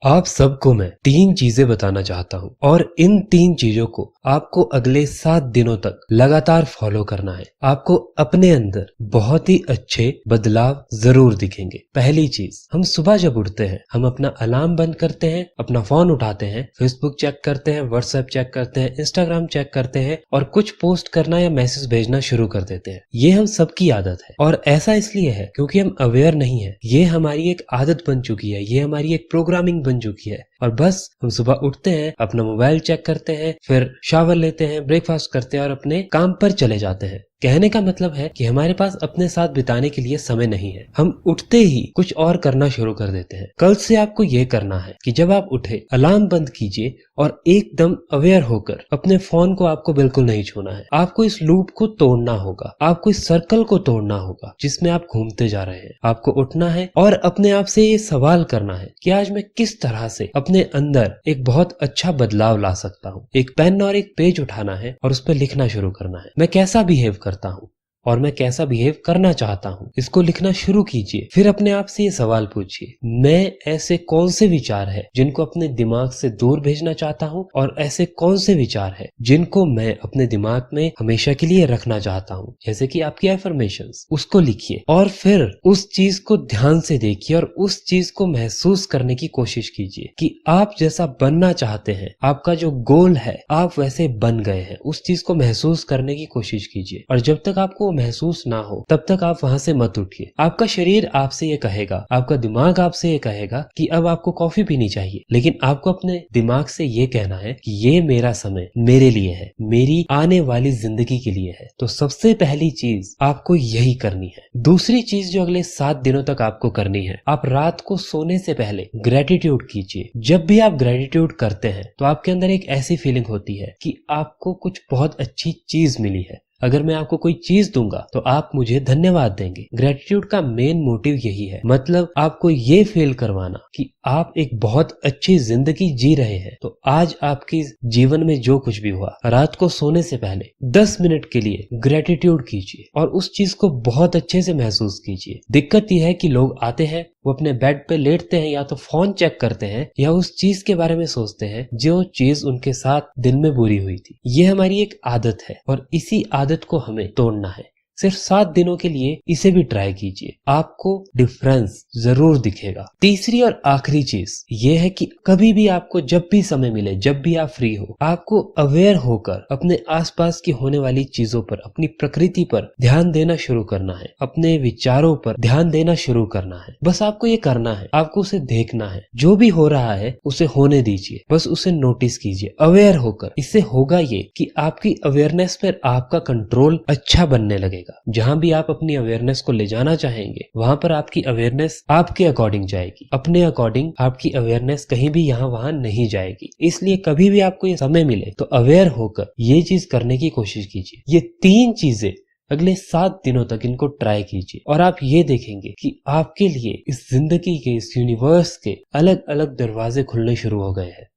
आप सबको मैं 3 चीजें बताना चाहता हूं और इन 3 चीजों को आपको अगले 7 दिनों तक लगातार फॉलो करना है। आपको अपने अंदर बहुत ही अच्छे बदलाव जरूर दिखेंगे। पहली चीज, हम सुबह जब उठते हैं हम अपना अलार्म बंद करते हैं, अपना फोन उठाते हैं, फेसबुक चेक करते हैं, व्हाट्सएप चेक करते हैं, इंस्टाग्राम चेक करते हैं और कुछ पोस्ट करना या मैसेज भेजना शुरू कर देते हैं। ये हम सबकी आदत है और ऐसा इसलिए है क्योंकि हम अवेयर नहीं है। ये हमारी एक आदत बन चुकी है, ये हमारी एक प्रोग्रामिंग बन चुकी है और बस हम सुबह उठते हैं, अपना मोबाइल चेक करते हैं, फिर शावर लेते हैं, ब्रेकफास्ट करते हैं और अपने काम पर चले जाते हैं। कहने का मतलब है कि हमारे पास अपने साथ बिताने के लिए समय नहीं है। हम उठते ही कुछ और करना शुरू कर देते हैं। कल से आपको ये करना है कि जब आप उठे अलार्म बंद कीजिए और एकदम अवेयर होकर अपने फोन को आपको बिल्कुल नहीं छूना है। आपको इस लूप को तोड़ना होगा, आपको इस सर्कल को तोड़ना होगा जिसमें आप घूमते जा रहे हैं। आपको उठना है और अपने आप से ये सवाल करना है कि आज मैं किस तरह से अपने अंदर एक बहुत अच्छा बदलाव ला सकता हूँ। एक पेन और एक पेज उठाना है और उस पर लिखना शुरू करना है। मैं कैसा बिहेव करता हूँ और मैं कैसा बिहेव करना चाहता हूँ, इसको लिखना शुरू कीजिए। फिर अपने आप से ये सवाल पूछिए, मैं ऐसे कौन से विचार है जिनको अपने दिमाग से दूर भेजना चाहता हूँ और ऐसे कौन से विचार है जिनको मैं अपने दिमाग में हमेशा के लिए रखना चाहता हूँ, जैसे कि आपकी एफर्मेशंस, उसको लिखिए और फिर उस चीज को ध्यान से देखिए और उस चीज को महसूस करने की कोशिश कीजिए कि आप जैसा बनना चाहते हैं, आपका जो गोल है आप वैसे बन गए हैं। उस चीज को महसूस करने की कोशिश कीजिए और जब तक आपको महसूस ना हो तब तक आप वहां से मत उठिए। आपका शरीर आपसे ये कहेगा, आपका दिमाग आपसे ये कहेगा कि अब आपको कॉफी पीनी चाहिए, लेकिन आपको अपने दिमाग से ये कहना है कि ये मेरा समय मेरे लिए है, मेरी आने वाली जिंदगी के लिए है। तो सबसे पहली चीज आपको यही करनी है। दूसरी चीज जो अगले 7 दिनों तक आपको करनी है, आप रात को सोने से पहले ग्रेटिट्यूड कीजिए। जब भी आप ग्रेटिट्यूड करते हैं तो आपके अंदर एक ऐसी फीलिंग होती है कि आपको कुछ बहुत अच्छी चीज मिली है। अगर मैं आपको कोई चीज दूंगा तो आप मुझे धन्यवाद देंगे। ग्रेटिट्यूड का मेन मोटिव यही है, मतलब आपको ये फील करवाना कि आप एक बहुत अच्छी जिंदगी जी रहे हैं। तो आज आपके जीवन में जो कुछ भी हुआ, रात को सोने से पहले 10 मिनट के लिए ग्रेटिट्यूड कीजिए और उस चीज को बहुत अच्छे से महसूस कीजिए। दिक्कत यह है कि लोग आते हैं, वो अपने बेड पे लेटते हैं, या तो फोन चेक करते हैं या उस चीज के बारे में सोचते हैं जो चीज उनके साथ दिन में बुरी हुई थी। ये हमारी एक आदत है और इसी आदत को हमें तोड़ना है। सिर्फ 7 दिनों के लिए इसे भी ट्राई कीजिए, आपको डिफरेंस जरूर दिखेगा। तीसरी और आखिरी चीज ये है कि कभी भी आपको जब भी समय मिले, जब भी आप फ्री हो, आपको अवेयर होकर अपने आसपास की होने वाली चीजों पर, अपनी प्रकृति पर ध्यान देना शुरू करना है, अपने विचारों पर ध्यान देना शुरू करना है। बस आपको ये करना है, आपको उसे देखना है। जो भी हो रहा है उसे होने दीजिए, बस उसे नोटिस कीजिए अवेयर होकर। इससे होगा ये कि आपकी अवेयरनेस पर आपका कंट्रोल अच्छा बनने लगेगा। जहां भी आप अपनी अवेयरनेस को ले जाना चाहेंगे वहां पर आपकी अवेयरनेस आपके अकॉर्डिंग जाएगी, अपने अकॉर्डिंग आपकी अवेयरनेस कहीं भी यहाँ वहां नहीं जाएगी। इसलिए कभी भी आपको ये समय मिले तो अवेयर होकर ये चीज करने की कोशिश कीजिए। ये 3 चीजें अगले 7 दिनों तक इनको ट्राई कीजिए और आप ये देखेंगे कि आपके लिए इस जिंदगी के, इस यूनिवर्स के अलग अलग दरवाजे खुलने शुरू हो गए हैं।